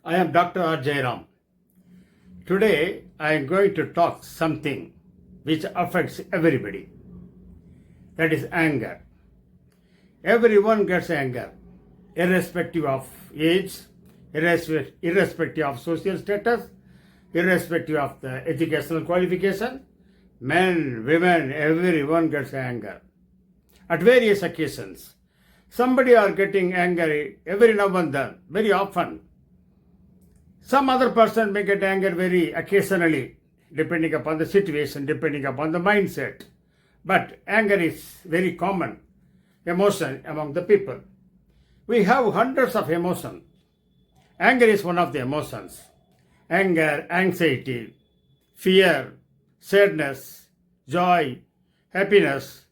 I am Dr. Jayaram. Today I am going to talk something which affects everybody. That is anger. Everyone gets anger, irrespective of age, irrespective of social status, irrespective of the educational qualification. Men, women, everyone gets anger at various occasions. Somebody are getting angry every now and then, very often. Some other person may get angry very occasionally, depending upon the situation, depending upon the mindset. But anger is very common emotion among the people. We have hundreds of emotions. Anger is one of the emotions. Anger, anxiety, fear, sadness, joy, happiness,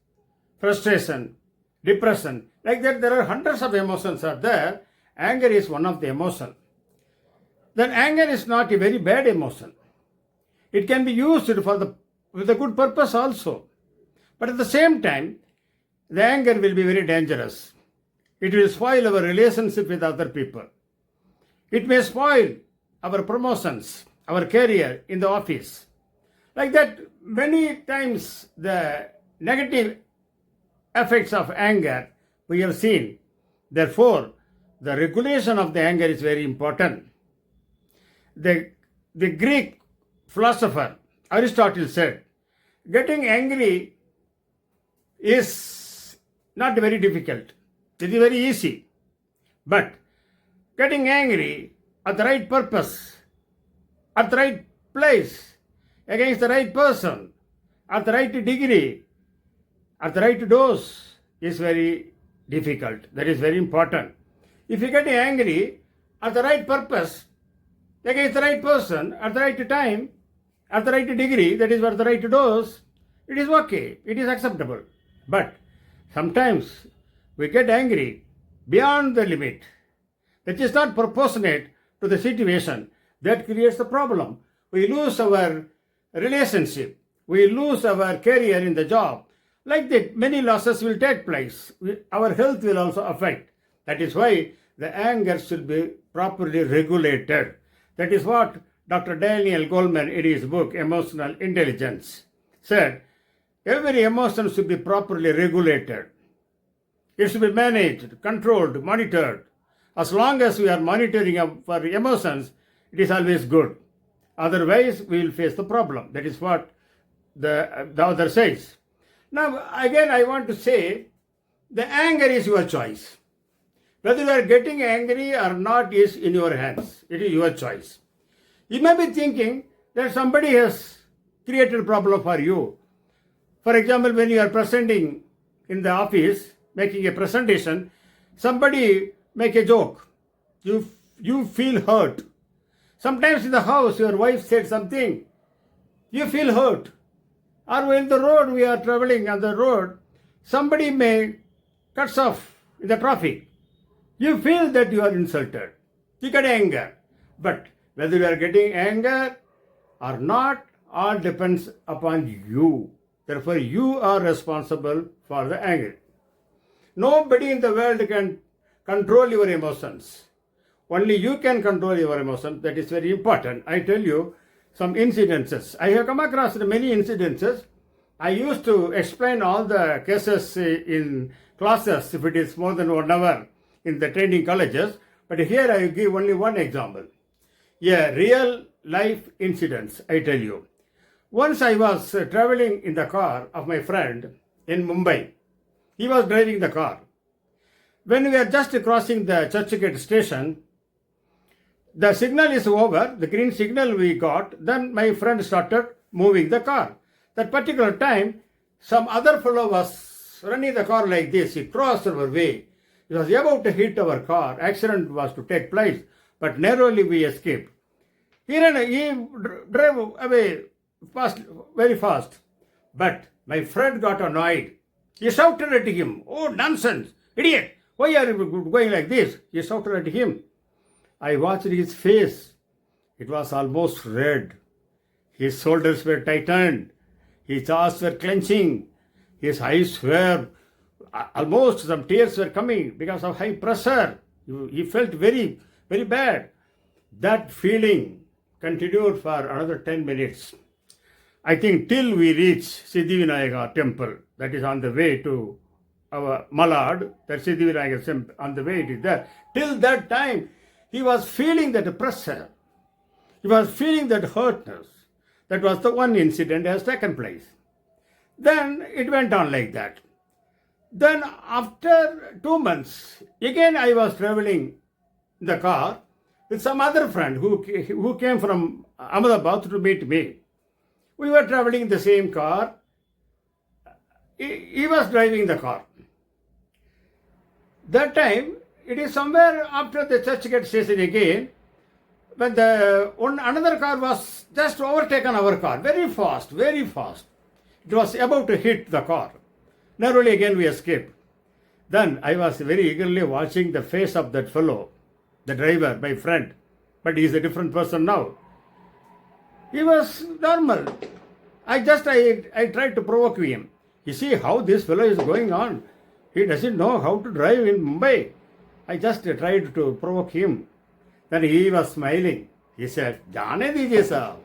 frustration, depression. Like that, there are hundreds of emotions are there. Anger is one of the emotions. Then anger is not a very bad emotion. It can be used with a good purpose also. But at the same time, the anger will be very dangerous. It will spoil our relationship with other people. It may spoil our promotions, our career in the office. Like that, many times the negative effects of anger we have seen. Therefore, the regulation of the anger is very important. The Greek philosopher Aristotle said, getting angry is not very difficult. It is very easy. But getting angry at the right purpose, at the right place, against the right person, at the right degree, at the right dose is very difficult. That is very important. If you get angry at the right purpose, against the right person, at the right time, at the right degree, that is what the right dose, it is okay, it is acceptable. But sometimes we get angry beyond the limit. That is not proportionate to the situation. That creates the problem. We lose our relationship. We lose our career in the job. Like that, many losses will take place. Our health will also affect. That is why the anger should be properly regulated. That is what Dr. Daniel Goleman in his book, Emotional Intelligence, said. Every emotion should be properly regulated. It should be managed, controlled, monitored. As long as we are monitoring our emotions, it is always good. Otherwise, we will face the problem. That is what the author says. Now, again, I want to say, the anger is your choice. Whether you are getting angry or not is in your hands. It is your choice. You may be thinking that somebody has created a problem for you. For example, when you are presenting in the office, making a presentation, somebody make a joke. You feel hurt. Sometimes in the house, your wife said something. You feel hurt. Or in the road, we are traveling on the road, somebody may cuts off in the traffic. You feel that you are insulted. You get anger. But whether you are getting anger or not, all depends upon you. Therefore, you are responsible for the anger. Nobody in the world can control your emotions. Only you can control your emotions. That is very important. I tell you some incidences. I have come across many incidences. I used to explain all the cases in classes if it is more than 1 hour in the training colleges. But here I give only one example. A real life incident, I tell you. Once I was traveling in the car of my friend in Mumbai. He was driving the car. When we were just crossing the Churchgate station, the signal is over, the green signal we got, then my friend started moving the car. That particular time, some other fellow was running the car like this. He crossed our way. He was about to hit our car. Accident was to take place, but narrowly we escaped. He drove away fast, very fast. But my friend got annoyed. He shouted at him, "Oh, nonsense, idiot! Why are you going like this?" He shouted at him. I watched his face. It was almost red. His shoulders were tightened. His jaws were clenching. His eyes were almost, some tears were coming because of high pressure. He felt very, very bad. That feeling continued for another 10 minutes. I think till we reach Siddhivinayaka temple, that is on the way to our Malad, that Siddhivinayaka temple, on the way it is there. Till that time, he was feeling that pressure. He was feeling that hurtness. That was the one incident has taken place. Then it went on like that. Then after 2 months, again I was traveling in the car with some other friend who came from Ahmedabad to meet me. We were traveling in the same car. He was driving the car. That time, it is somewhere after the churchgate station again, when another car was just overtaken our car, very fast, very fast. It was about to hit the car. Narrowly again we escaped. Then I was very eagerly watching the face of that fellow, the driver, my friend. But he is a different person now. He was normal. I tried to provoke him. You see how this fellow is going on. He doesn't know how to drive in Mumbai. I just tried to provoke him. Then he was smiling. He said, "Jaane dijiye sir.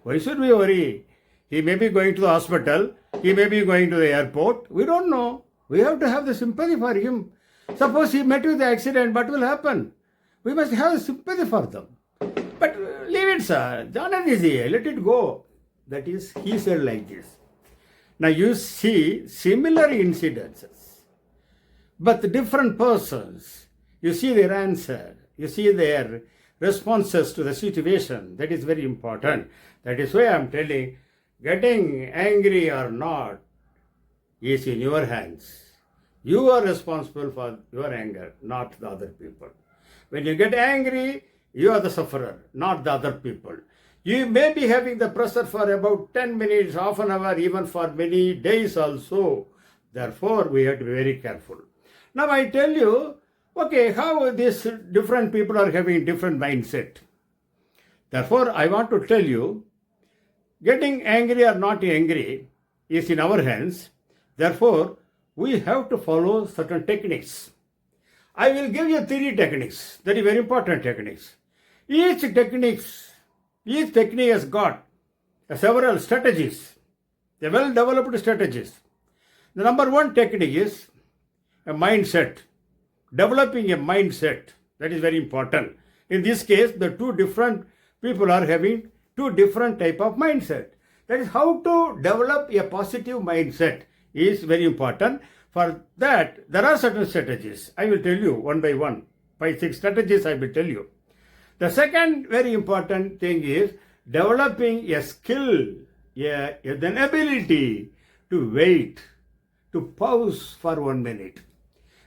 Why should we worry? He may be going to the hospital. He may be going to the airport. We don't know. We have to have the sympathy for him. Suppose he met with the accident, what will happen? We must have sympathy for them. But leave it, sir. Jaane dijiye. Let it go." That is, he said like this. Now you see similar incidences, but different persons. You see their answer. You see their responses to the situation. That is very important. That is why I am telling, getting angry or not is in your hands. You are responsible for your anger, not the other people. When you get angry, you are the sufferer, not the other people. You may be having the pressure for about 10 minutes, half an hour, even for many days also. Therefore, we have to be very careful. Now I tell you, okay, how these different people are having different mindset. Therefore, I want to tell you, getting angry or not angry is in our hands. Therefore, we have to follow certain techniques. I will give you 3 techniques, very, very important techniques. Each technique has got several strategies, the well-developed strategies. The number 1 technique is a mindset, developing a mindset. That is very important. In this case, the 2 different people are having 2 different type of mindset. That is how to develop a positive mindset is very important. For that, there are certain strategies. I will tell you one by one. 5, 6 strategies I will tell you. The second very important thing is developing a skill, an ability to wait, to pause for 1 minute.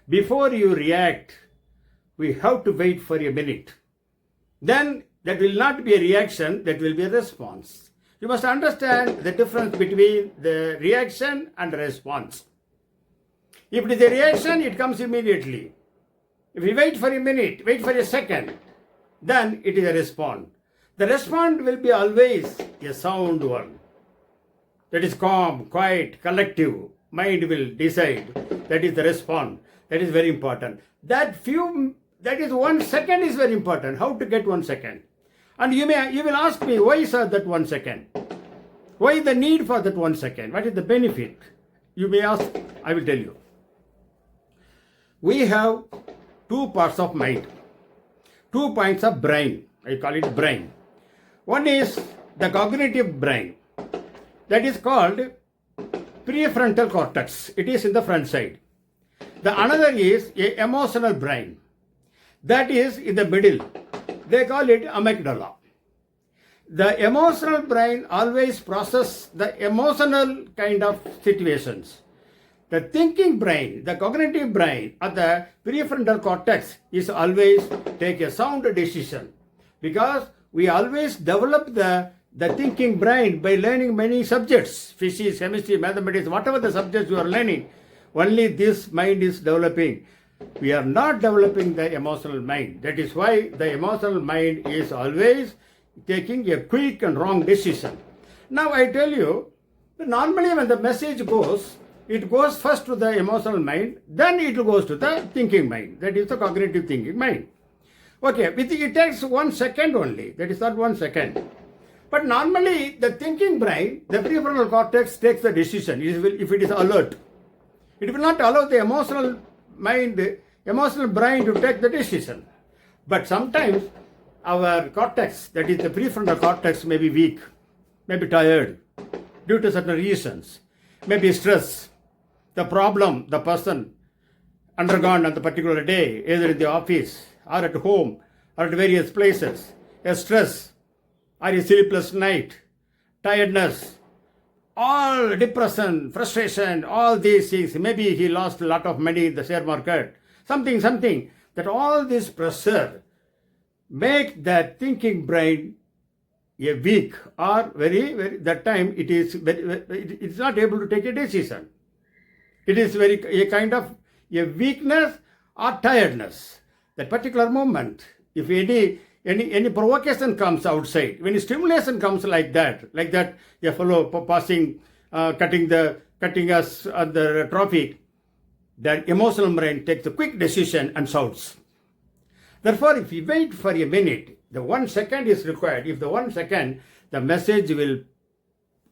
Before you react, we have to wait for a minute. Then that will not be a reaction, that will be a response. You must understand the difference between the reaction and the response. If it is a reaction, it comes immediately. If you wait for a minute, wait for a second, then it is a response. The response will be always a sound one. That is calm, quiet, collective. Mind will decide. That is the response. That is very important. That is 1 second is very important. How to get 1 second? And you will ask me, why sir that 1 second? Why the need for that 1 second? What is the benefit? You may ask, I will tell you. We have 2 parts of mind. 2 points of brain. I call it brain. One is the cognitive brain. That is called prefrontal cortex. It is in the front side. The another is a emotional brain. That is in the middle. They call it amygdala. The emotional brain always processes the emotional kind of situations. The thinking brain, the cognitive brain, or the prefrontal cortex is always take a sound decision, because we always develop the thinking brain by learning many subjects, physics, chemistry, mathematics, whatever the subjects you are learning. Only this mind is developing. We are not developing the emotional mind. That is why the emotional mind is always taking a quick and wrong decision. Now I tell you, normally when the message goes, it goes first to the emotional mind, then it goes to the thinking mind. That is the cognitive thinking mind. Okay, it takes 1 second only. That is not 1 second. But normally, the thinking brain, the prefrontal cortex takes the decision if it is alert. It will not allow the emotional brain to take the decision. But sometimes our cortex, that is the prefrontal cortex, may be weak, may be tired due to certain reasons, maybe stress, the problem the person undergone on the particular day, either in the office or at home or at various places, a stress or a sleepless night, tiredness, all depression, frustration, all these things. Maybe he lost a lot of money in the share market, something, that all this pressure make that thinking brain a weak or very that time it's not able to take a decision. It is a kind of a weakness or tiredness. That particular moment, if any provocation comes outside, when stimulation comes like that, a fellow passing, cutting us on the traffic, that emotional brain takes a quick decision and shouts. Therefore, if you wait for a minute, the 1 second is required. If the 1 second, the message will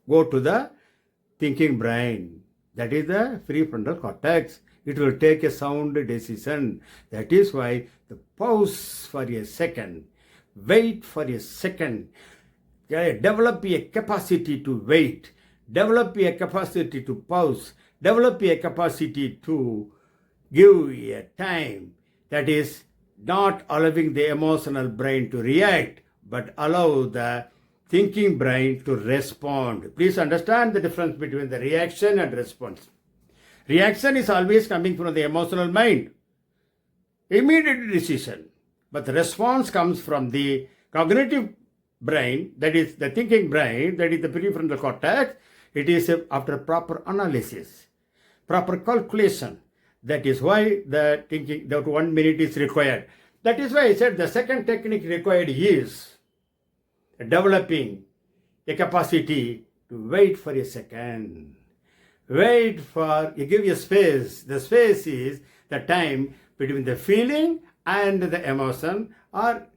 go to the thinking brain. That is the prefrontal cortex. It will take a sound decision. That is why the pause for a second, wait for a second, develop a capacity to wait, develop a capacity to pause, develop a capacity to give a time, that is not allowing the emotional brain to react, but allow the thinking brain to respond. Please understand the difference between the reaction and response. Reaction is always coming from the emotional mind, immediate decision. But the response comes from the cognitive brain, that is the thinking brain, that is the prefrontal cortex. It is after proper analysis, proper calculation. That is why the thinking, that 1 minute is required. That is why I said the second technique required is developing a capacity to wait for a second. Wait for, you give a space. The space is the time between the feeling and the emotion or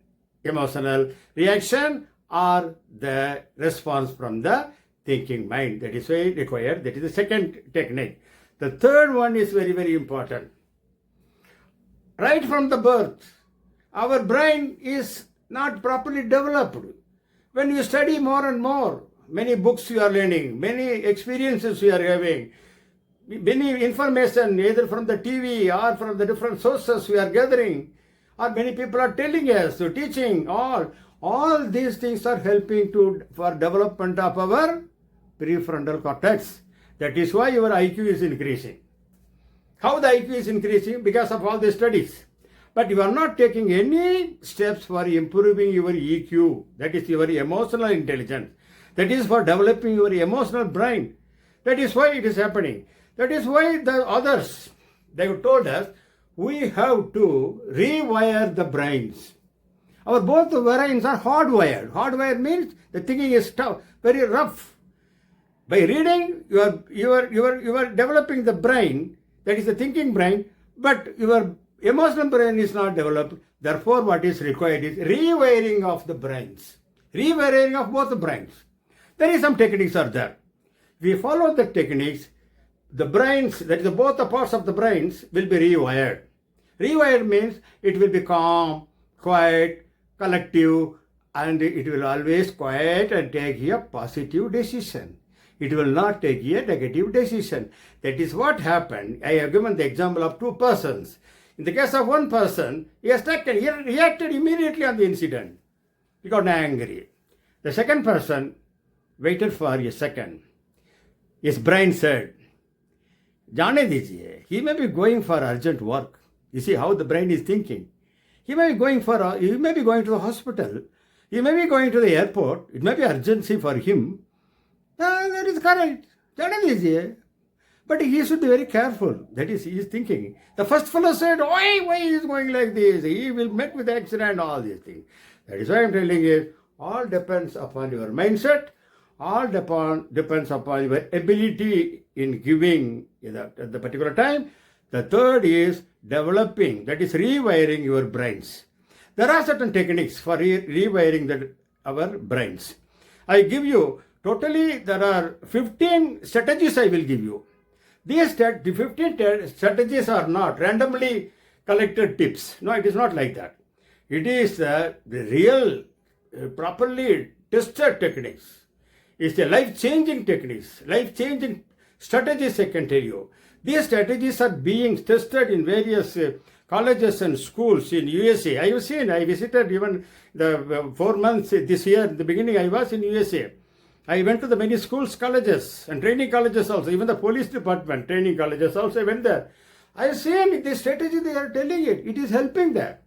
emotional reaction or the response from the thinking mind. That is why required. That is the second technique. The third one is very important. Right from the birth, our brain is not properly developed. When you study more and more, many books you are learning, many experiences you are having, many information either from the TV or from the different sources we are gathering, or many people are telling us, so teaching, all these things are helping for development of our prefrontal cortex. That is why your IQ is increasing. How the IQ is increasing? Because of all the studies. But you are not taking any steps for improving your EQ. That is your emotional intelligence. That is for developing your emotional brain. That is why it is happening. That is why the others, they told us, we have to rewire the brains. Our both brains are hardwired. Hardwired means the thinking is tough, very rough. By reading, you are developing the brain, that is the thinking brain, but your emotional brain is not developed. Therefore, what is required is rewiring of the brains. Rewiring of both the brains. There is some techniques are there. If we follow the techniques, the brains, that is both the parts of the brains will be rewired. Rewired means it will be calm, quiet, collective, and it will always quiet and take a positive decision. It will not take a negative decision. That is what happened. I have given the example of two persons. In the case of one person, he reacted immediately on the incident. He got angry. The second person waited for a second. His brain said, "Jaane dijiye, he may be going for urgent work." You see how the brain is thinking. He may be going to the hospital. He may be going to the airport. It may be urgency for him. That is correct. Jaane dijiye. But he should be very careful. That is, he is thinking. The first fellow said, why he is going like this? He will meet with accident, all these things. That is why I am telling you, all depends upon your mindset. All depends upon your ability in giving at the particular time. The third is developing, that is rewiring your brains. There are certain techniques for rewiring our brains. I give you, totally there are 15 strategies I will give you. The 15 strategies are not randomly collected tips. No, it is not like that. It is the real, properly tested techniques. It's the life-changing techniques, life-changing strategies I can tell you. These strategies are being tested in various colleges and schools in USA. I visited even the 4 months this year, in the beginning I was in USA. I went to the many schools, colleges and training colleges also, even the police department, training colleges also I went there. I have seen the strategy they are telling it is helping there.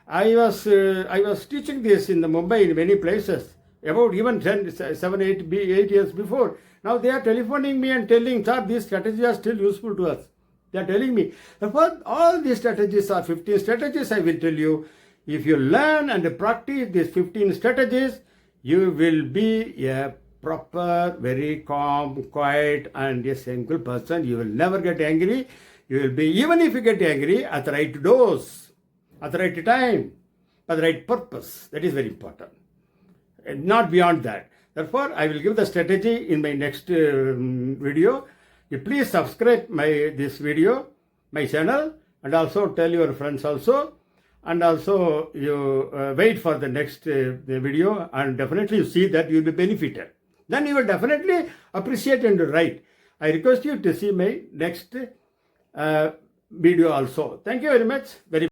I was teaching this in the Mumbai in many places, about even 8 years before. Now they are telephoning me and telling, sir, these strategies are still useful to us. They are telling me. Therefore, all these strategies are 15 strategies I will tell you. If you learn and practice these 15 strategies, you will be a proper, very calm, quiet and a single person. You will never get angry. You will be, even if you get angry, at the right dose, at the right time, for the right purpose. That is very important. And not beyond that. Therefore, I will give the strategy in my next video. You please subscribe this video, my channel, and also tell your friends also. And also you wait for the next video, and definitely you see that you will be benefited. Then you will definitely appreciate and write. I request you to see my next video also. Thank you very much.